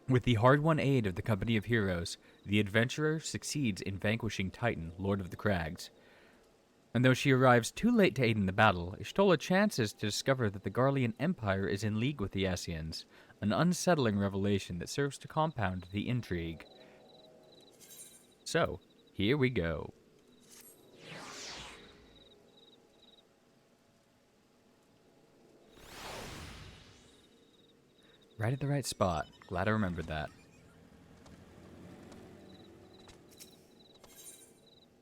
With the hard-won aid of the company of heroes, the adventurer succeeds in vanquishing Titan, Lord of the Crags. And though she arrives too late to aid in the battle, Y'shtola chances to discover that the Garlean Empire is in league with the Ascians, an unsettling revelation that serves to compound the intrigue. So, here we go. Right at the right spot. Glad I remembered that.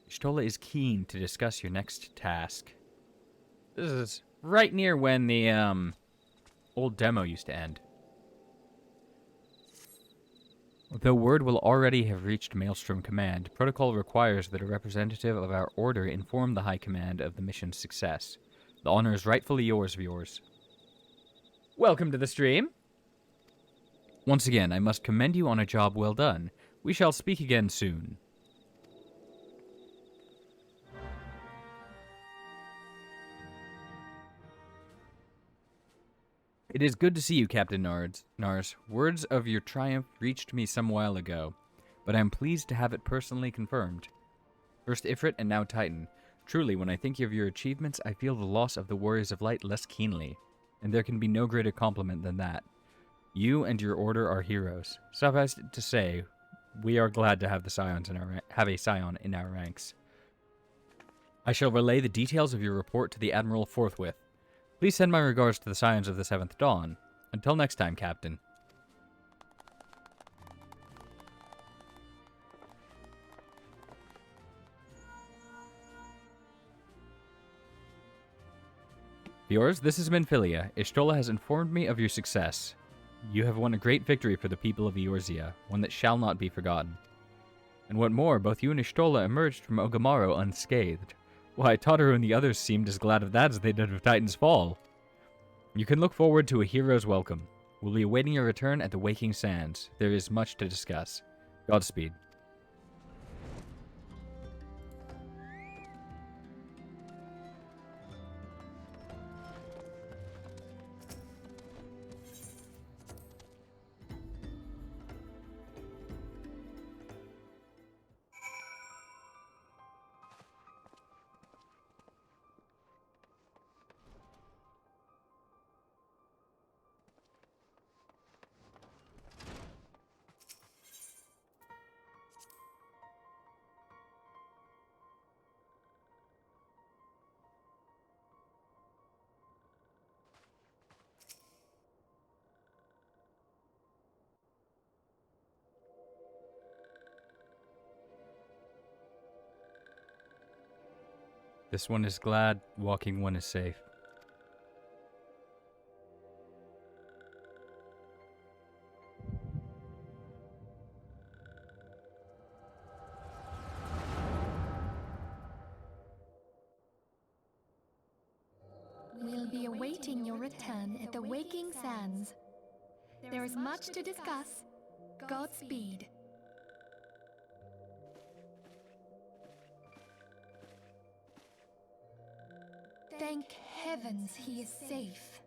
Y'shtola is keen to discuss your next task. This is right near when the, old demo used to end. Though word will already have reached Maelstrom Command, protocol requires that a representative of our order inform the High Command of the mission's success. The honor is rightfully yours, viewers. Welcome to the stream. Once again, I must commend you on a job well done. We shall speak again soon. It is good to see you, Captain Nars. Words of your triumph reached me some while ago, but I am pleased to have it personally confirmed. First Ifrit and now Titan. Truly, when I think of your achievements, I feel the loss of the Warriors of Light less keenly, and there can be no greater compliment than that. You and your order are heroes. Suffice it to say, we are glad to have a Scion in our ranks. I shall relay the details of your report to the Admiral forthwith. Please send my regards to the Scions of the Seventh Dawn. Until next time, Captain. Viewers, this has been Philia. Y'shtola has informed me of your success. You have won a great victory for the people of Eorzea, one that shall not be forgotten. And what more, both you and Y'shtola emerged from Ogamaro unscathed. Why, Totoro and the others seemed as glad of that as they did of Titan's fall. You can look forward to a hero's welcome. We'll be awaiting your return at the Waking Sands. There is much to discuss. Godspeed. This one is glad, walking one is safe. We'll be awaiting your return at the Waking Sands. There is much to discuss. Godspeed. Thank heavens he is safe.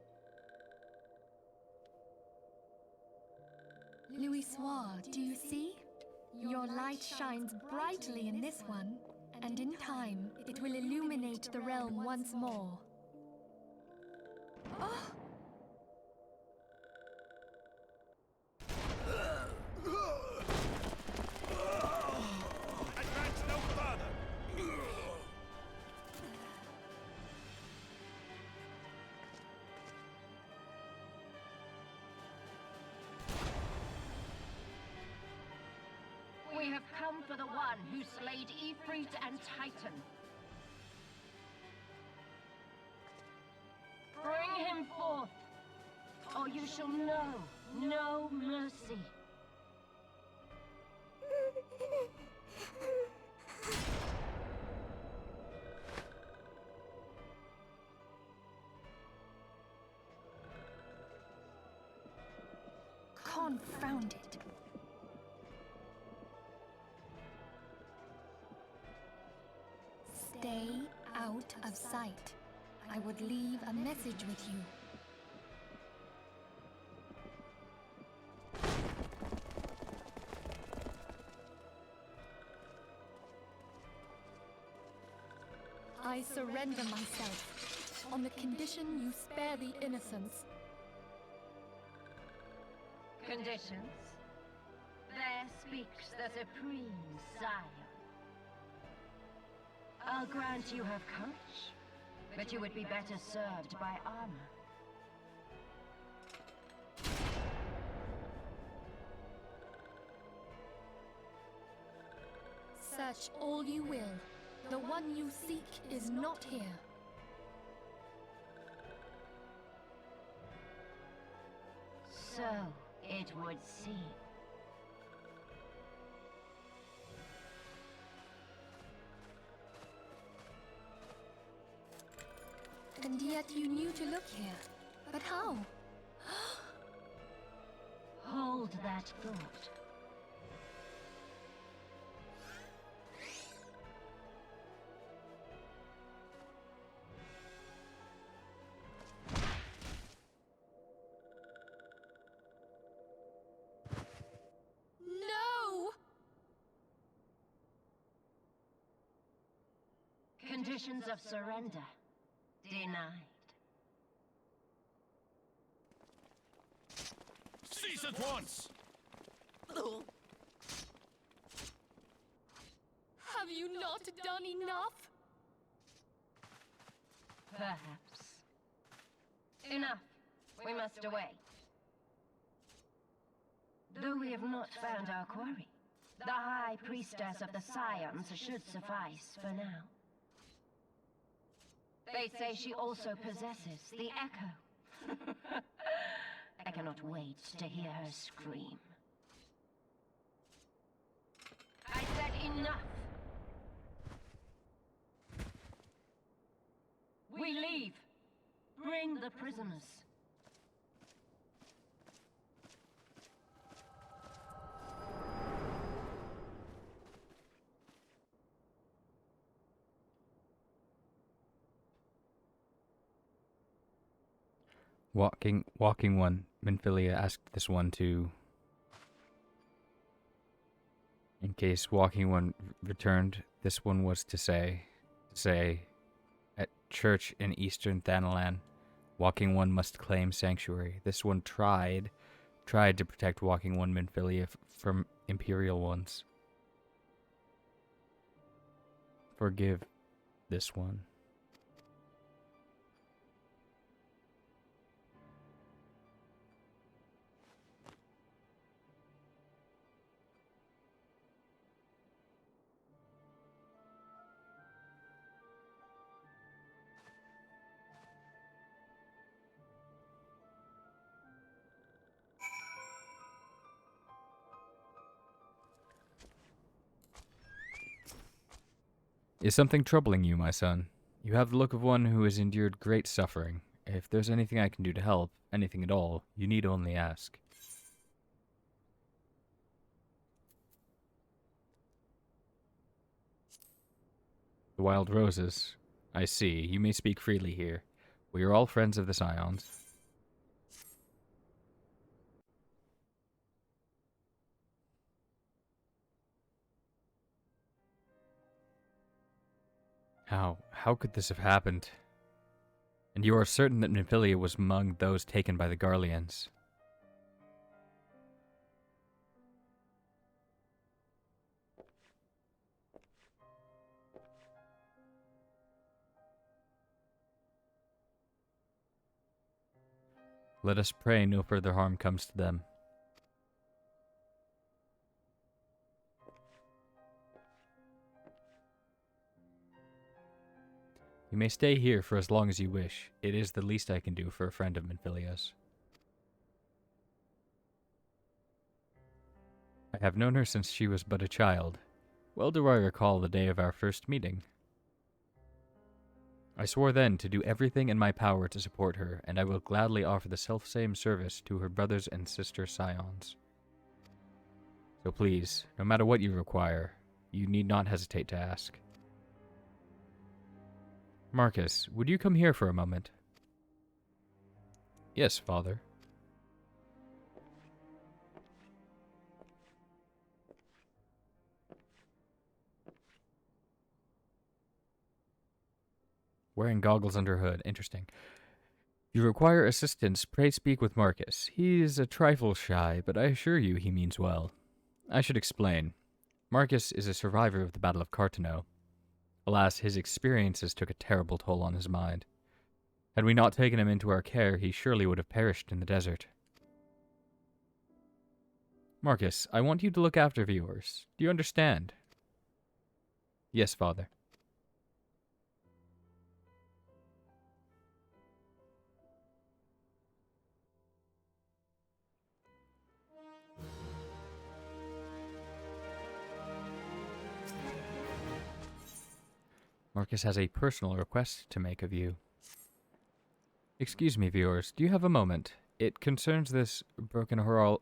Louis Soir, do you see? Your light shines brightly in this one, and in time it will illuminate the realm once more. Oh! Advance no further! We have come for the one who slayed Ifrit and Titan. Bring him forth, or you shall know no mercy. Confound it. Stay out of sight. I would leave a message with you. I surrender myself, on the condition you spare the innocents. Conditions? There speaks the Supreme Sire. I'll grant you have courage, but you would be better served by armor. Search all you will. The one you seek is not here. So it would seem. And yet you knew to look here. But how? Hold that thought. No! Conditions of surrender denied. Cease at once! Have you not done enough? Perhaps. Enough. We must away. Though we have not found our quarry, the High Priestess of the Scions should suffice for now. They say she also possesses the Echo. I cannot wait to hear her scream. I said enough! We leave! Bring the prisoners. Walking one, Minfilia asked this one to... In case Walking One returned, this one was to say, at church in eastern Thanalan, Walking One must claim sanctuary. This one tried to protect Walking One Minfilia from Imperial ones. Forgive this one. Is something troubling you, my son? You have the look of one who has endured great suffering. If there's anything I can do to help, anything at all, you need only ask. The wild roses. I see. You may speak freely here. We are all friends of the Scions. How could this have happened? And you are certain that Nymphilia was among those taken by the Garleans? Let us pray no further harm comes to them. You may stay here for as long as you wish. It is the least I can do for a friend of Minfilia's. I have known her since she was but a child. Well do I recall the day of our first meeting. I swore then to do everything in my power to support her, and I will gladly offer the selfsame service to her brothers and sister Scions. So please, no matter what you require, you need not hesitate to ask. Marcus, would you come here for a moment? Yes, father. Wearing goggles under hood. Interesting. If you require assistance, pray speak with Marcus. He is a trifle shy, but I assure you he means well. I should explain. Marcus is a survivor of the Battle of Cartano. Alas, his experiences took a terrible toll on his mind. Had we not taken him into our care, he surely would have perished in the desert. Marcus, I want you to look after viewers. Do you understand? Yes, Father. Marcus has a personal request to make of you. Excuse me, viewers. Do you have a moment? It concerns this broken horolog?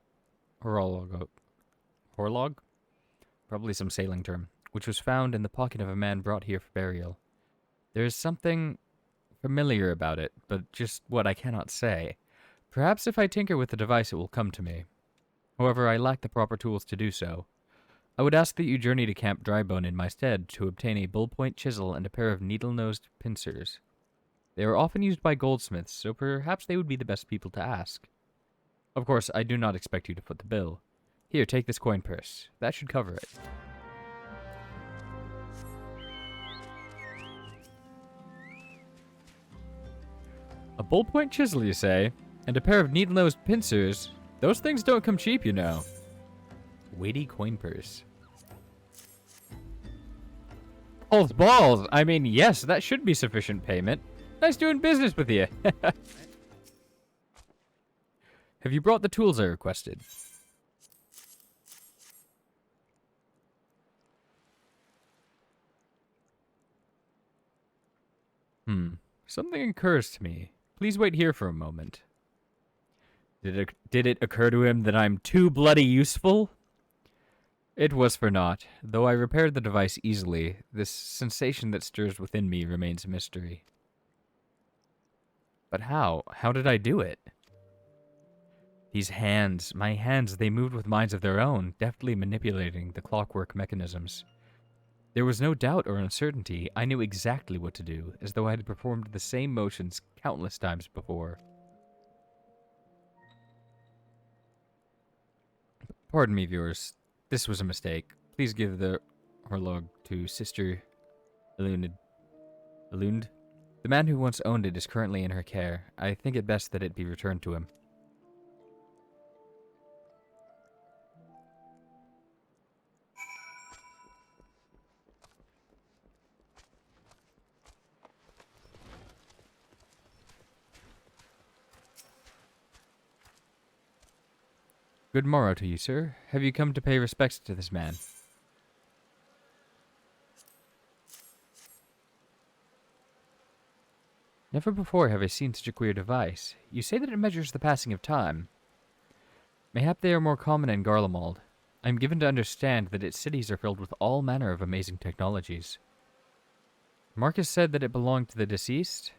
Probably some sailing term, which was found in the pocket of a man brought here for burial. There is something familiar about it, but just what I cannot say. Perhaps if I tinker with the device it will come to me. However, I lack the proper tools to do so. I would ask that you journey to Camp Drybone in my stead to obtain a bullpoint chisel and a pair of needle-nosed pincers. They are often used by goldsmiths, so perhaps they would be the best people to ask. Of course, I do not expect you to foot the bill. Here, take this coin purse. That should cover it. A bullpoint chisel, you say? And a pair of needle-nosed pincers? Those things don't come cheap, you know. Weighty coin purse. Balls! I mean, yes, that should be sufficient payment. Nice doing business with you. Have you brought the tools I requested? Something occurs to me. Please wait here for a moment. Did it occur to him that I'm too bloody useful? It was for naught. Though I repaired the device easily, this sensation that stirs within me remains a mystery. But how? How did I do it? These hands, my hands, they moved with minds of their own, deftly manipulating the clockwork mechanisms. There was no doubt or uncertainty. I knew exactly what to do, as though I had performed the same motions countless times before. Pardon me, viewers. This was a mistake. Please give the horolog to Sister Elund. The man who once owned it is currently in her care. I think it best that it be returned to him. Good morrow to you, sir. Have you come to pay respects to this man? Never before have I seen such a queer device. You say that it measures the passing of time. Mayhap they are more common in Garlemald. I am given to understand that its cities are filled with all manner of amazing technologies. Marcus said that it belonged to the deceased?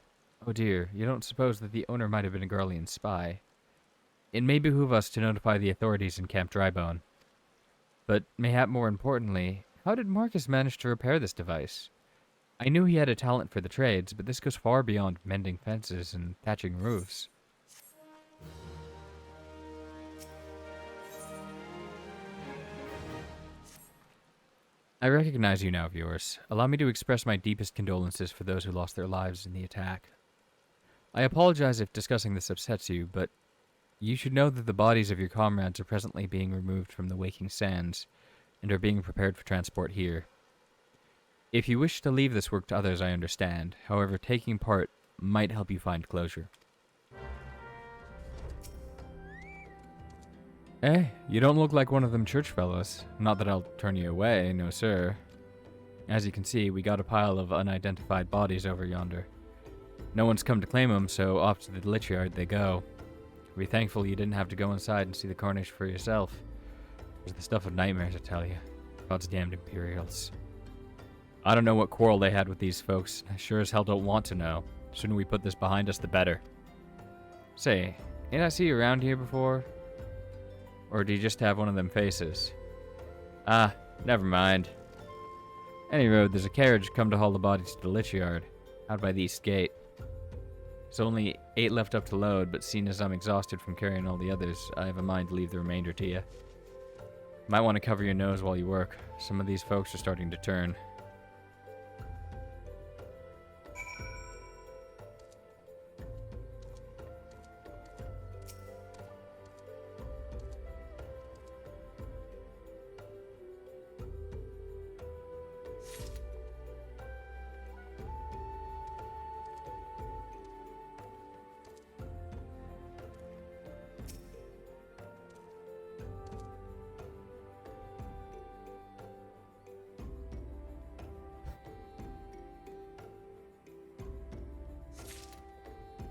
Oh dear, you don't suppose that the owner might have been a Garlean spy? It may behoove us to notify the authorities in Camp Drybone. But mayhap more importantly, how did Marcus manage to repair this device? I knew he had a talent for the trades, but this goes far beyond mending fences and thatching roofs. I recognize you now, viewers. Allow me to express my deepest condolences for those who lost their lives in the attack. I apologize if discussing this upsets you, but you should know that the bodies of your comrades are presently being removed from the waking sands and are being prepared for transport here. If you wish to leave this work to others, I understand. However, taking part might help you find closure. You don't look like one of them church fellows. Not that I'll turn you away, no sir. As you can see, we got a pile of unidentified bodies over yonder. No one's come to claim them, so off to the lich yard they go. Be thankful you didn't have to go inside and see the carnage for yourself. It's the stuff of nightmares, I tell you. God's damned Imperials. I don't know what quarrel they had with these folks. I sure as hell don't want to know. The sooner we put this behind us, the better. Say, ain't I see you around here before? Or do you just have one of them faces? Never mind. Any road, there's a carriage come to haul the bodies to the lich yard. Out by the east gate. There's only 8 left up to load, but seeing as I'm exhausted from carrying all the others, I have a mind to leave the remainder to you. Might want to cover your nose while you work. Some of these folks are starting to turn.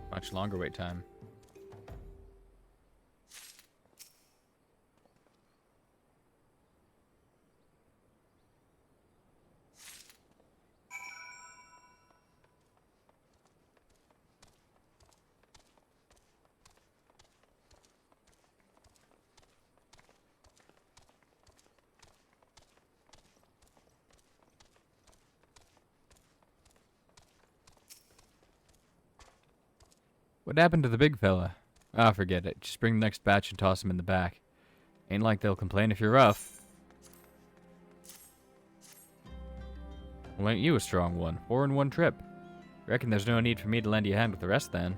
Much longer wait time. What happened to the big fella? Ah, forget it. Just bring the next batch and toss him in the back. Ain't like they'll complain if you're rough. Well, ain't you a strong one? 4 in one trip. Reckon there's no need for me to lend you a hand with the rest then.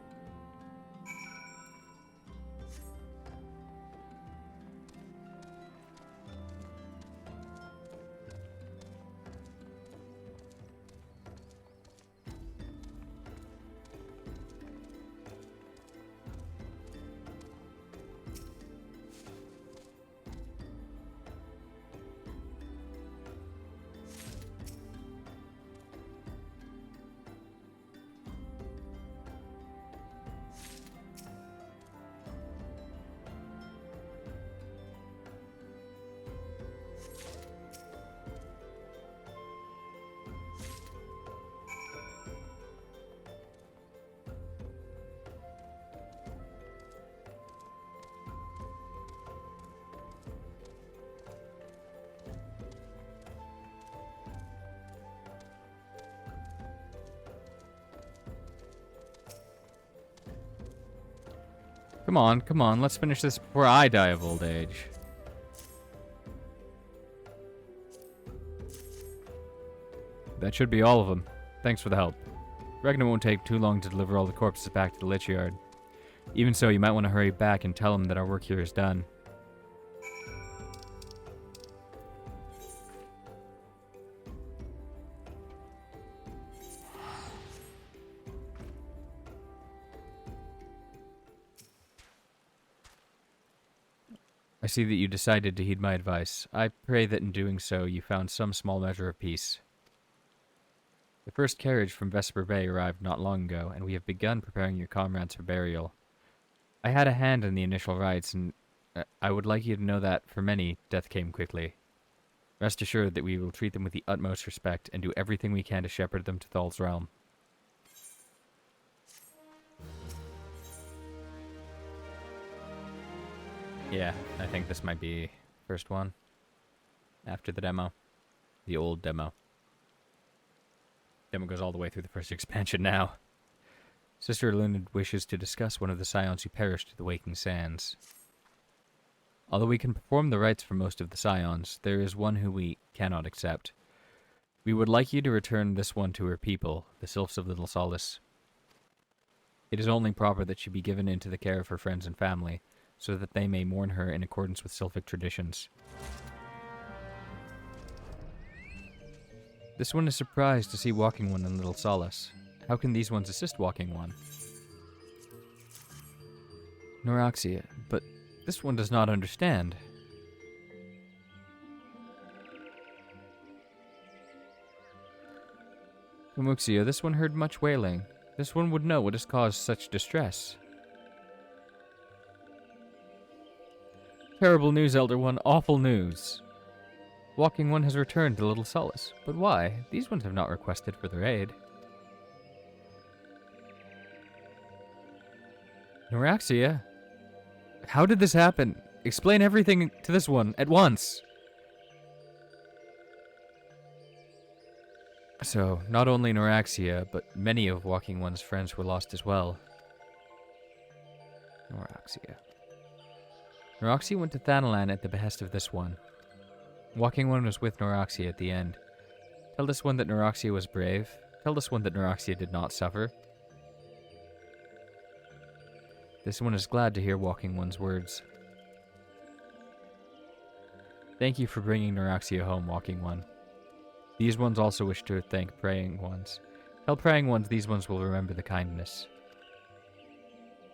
Come on, let's finish this before I die of old age. That should be all of them. Thanks for the help. Reckon it won't take too long to deliver all the corpses back to the lich yard. Even so, you might want to hurry back and tell them that our work here is done. I see that you decided to heed my advice. I pray that in doing so you found some small measure of peace. The first carriage from Vesper Bay arrived not long ago, and we have begun preparing your comrades for burial. I had a hand in the initial rites, and I would like you to know that, for many, death came quickly. Rest assured that we will treat them with the utmost respect, and do everything we can to shepherd them to Thal's realm. Yeah, I think this might be first one. After the demo. The old demo. Demo goes all the way through the first expansion now. Sister Lunid wishes to discuss one of the scions who perished at the Waking Sands. Although we can perform the rites for most of the scions, there is one who we cannot accept. We would like you to return this one to her people, the Sylphs of Little Solace. It is only proper that she be given into the care of her friends and family, so that they may mourn her in accordance with Sylphic traditions. This one is surprised to see Walking One in Little Solace. How can these ones assist Walking One? Noraxia, but this one does not understand. Kamuxia, this one heard much wailing. This one would know what has caused such distress. Terrible news, Elder One. Awful news. Walking One has returned to Little Solace. But why? These ones have not requested for their aid. Noraxia? How did this happen? Explain everything to this one at once. So, not only Noraxia, but many of Walking One's friends were lost as well. Noraxia. Noraxia went to Thanalan at the behest of this one. Walking One was with Noraxia at the end. Tell this one that Noraxia was brave. Tell this one that Noraxia did not suffer. This one is glad to hear Walking One's words. Thank you for bringing Noraxia home, Walking One. These ones also wish to thank Praying Ones. Tell Praying Ones these ones will remember the kindness.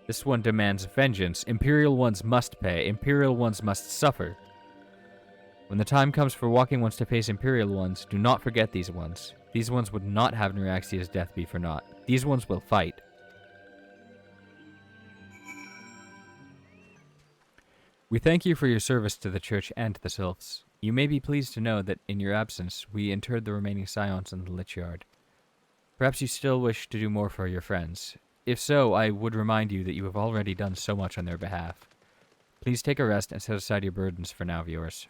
This one demands vengeance. Imperial Ones must pay. Imperial Ones must suffer. When the time comes for Walking Ones to face Imperial Ones, do not forget these ones. These ones would not have Noraxia's death be for naught. These ones will fight. We thank you for your service to the Church and the Sylphs. You may be pleased to know that, in your absence, we interred the remaining scions in the Lich Yard. Perhaps you still wish to do more for your friends. If so, I would remind you that you have already done so much on their behalf. Please take a rest and set aside your burdens for now, viewers.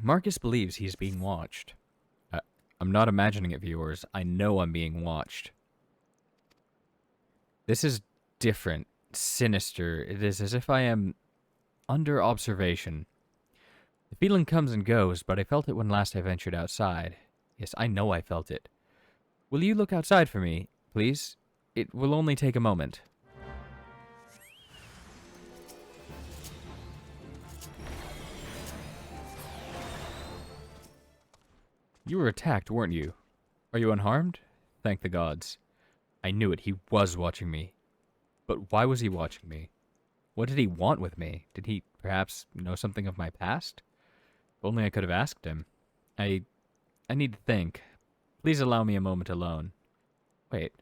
Marcus believes he's being watched. I'm not imagining it, viewers. I know I'm being watched. This is different, sinister. It is as if I am under observation. The feeling comes and goes, but I felt it when last I ventured outside. Yes, I know I felt it. Will you look outside for me, please? It will only take a moment. You were attacked, weren't you? Are you unharmed? Thank the gods. I knew it. He was watching me. But why was he watching me? What did he want with me? Did he perhaps know something of my past? If only I could have asked him. I need to think. Please allow me a moment alone. Wait.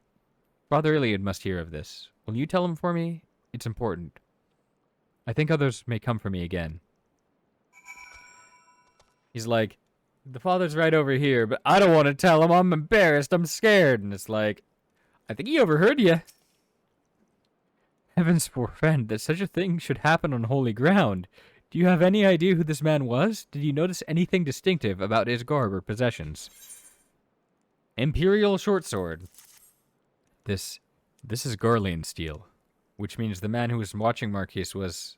Father Iliad must hear of this. Will you tell him for me? It's important. I think others may come for me again. He's like, the father's right over here, but I don't want to tell him. I'm embarrassed. I'm scared. And it's like, I think he overheard you. Heavens forfend that such a thing should happen on holy ground. Do you have any idea who this man was? Did you notice anything distinctive about his garb or possessions? Imperial short sword. This is Garlean steel, which means the man who was watching Marquis was...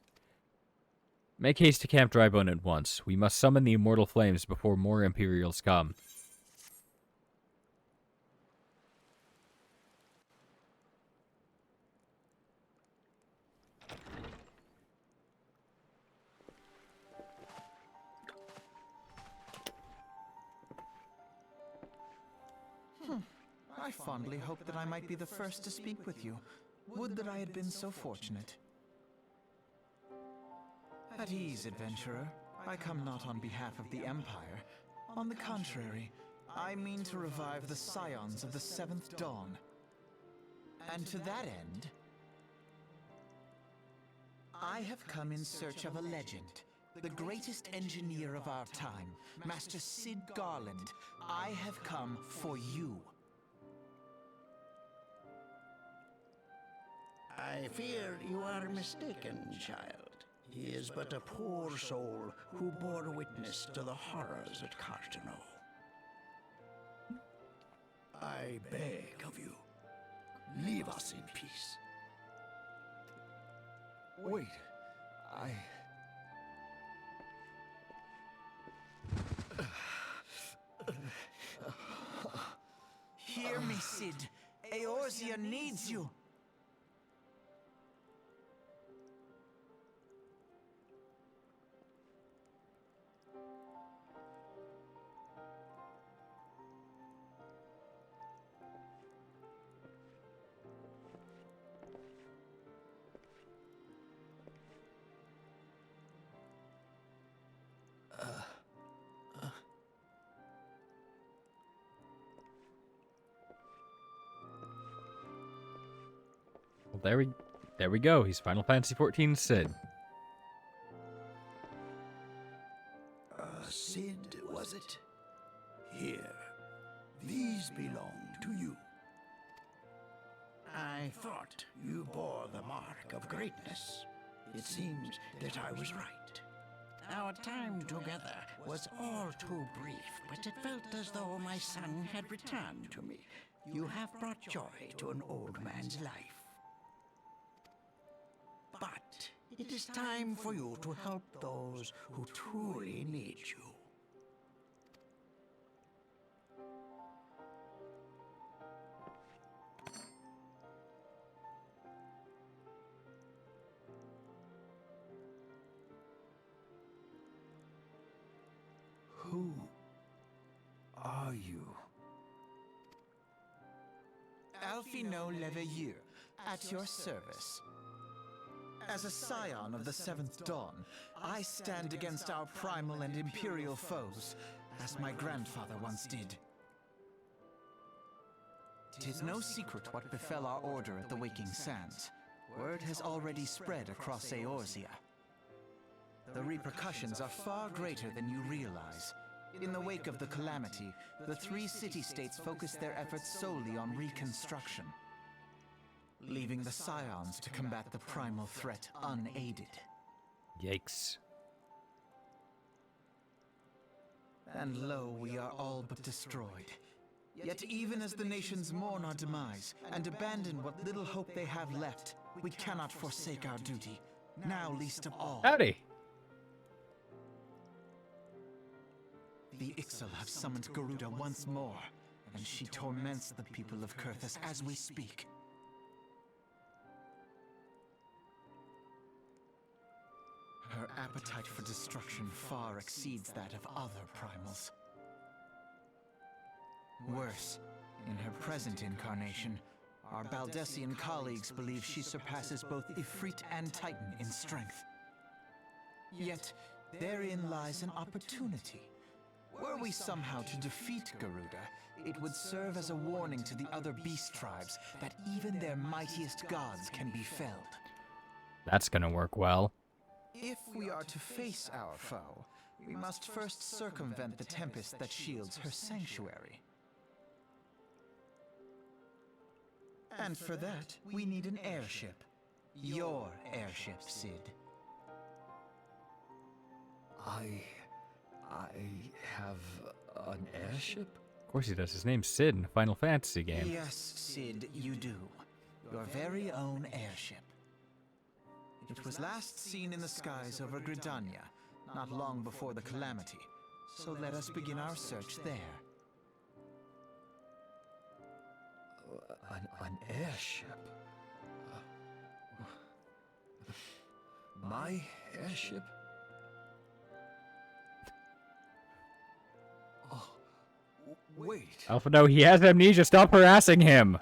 Make haste to Camp Drybone at once. We must summon the immortal flames before more Imperials come. I fondly hoped that I might be the first to speak with you. Would that I had been so fortunate. At ease, adventurer. I come not on behalf of the Empire. On the contrary, I mean to revive the scions of the Seventh Dawn. And to that end, I have come in search of a legend. The greatest engineer of our time, Master Sid Garland. I have come for you. I fear you are mistaken, child. He is but a poor soul who bore witness to the horrors at Cartano. I beg of you, leave us in peace. Wait, Hear me, Sid. Eorzea needs you. Well, there we go. He's Final Fantasy XIV Sid. Sid, was it? Here, these belong to you. I thought you bore the mark of greatness. It seems that I was right. Our time together was all too brief, but it felt as though my son had returned to me. You have brought joy to an old man's life. But it is time for you to help those who truly need you. Who are you? Alfino Leveilleur, at your service. As a scion of the Seventh Dawn, I stand against our primal and imperial foes, as my grandfather once did. 'Tis no secret what befell our order at the Waking Sands. Word has already spread across Eorzea. The repercussions are far greater than you realize. In the wake of the calamity, the three city-states focused their efforts solely on reconstruction, leaving the Scions to combat the primal threat unaided. Yikes. And lo, we are all but destroyed. Yet even as the nations mourn our demise and abandon what little hope they have left, we cannot forsake our duty, now least of all. Howdy. The Ixal have summoned Garuda once more, and she torments the people of Kurthus as we speak. Her appetite for destruction far exceeds that of other primals. Worse, in her present incarnation, our Baldessian colleagues believe she surpasses both Ifrit and Titan in strength. Yet, therein lies an opportunity. Were we somehow to defeat Garuda, it would serve as a warning to the other beast tribes that even their mightiest gods can be felled. That's gonna work well. If we are to face our foe, we must first circumvent the tempest that shields her sanctuary. And for that, we need an airship. Your airship, Sid. I have an airship? Of course he does. His name's Sid in a Final Fantasy game. Yes, Sid, you do. Your very own airship. It was last seen in the skies over Gridania, not long before the calamity. So let us begin our search there. An airship? My airship? Oh, wait. Alpha, no, he has amnesia. Stop harassing him.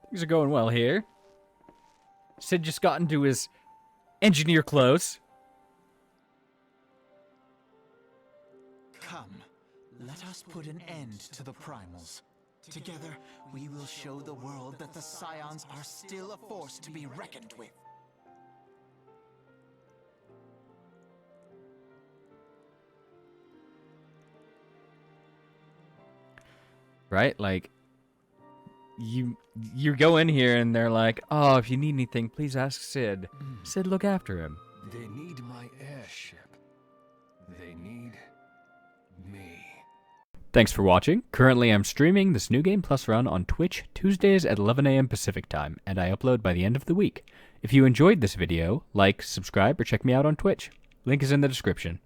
Things are going well here. Sid just got into his engineer clothes. Come, let us put an end to the primals. Together, we will show the world that the Scions are still a force to be reckoned with. Right? Like, you go in here and they're like, oh, if you need anything, please ask Sid. Sid, look after him. They need my airship. They need me. Thanks for watching. Currently, I'm streaming this New Game Plus run on Twitch Tuesdays at 11 a.m. Pacific Time, and I upload by the end of the week. If you enjoyed this video, like, subscribe, or check me out on Twitch. Link is in the description.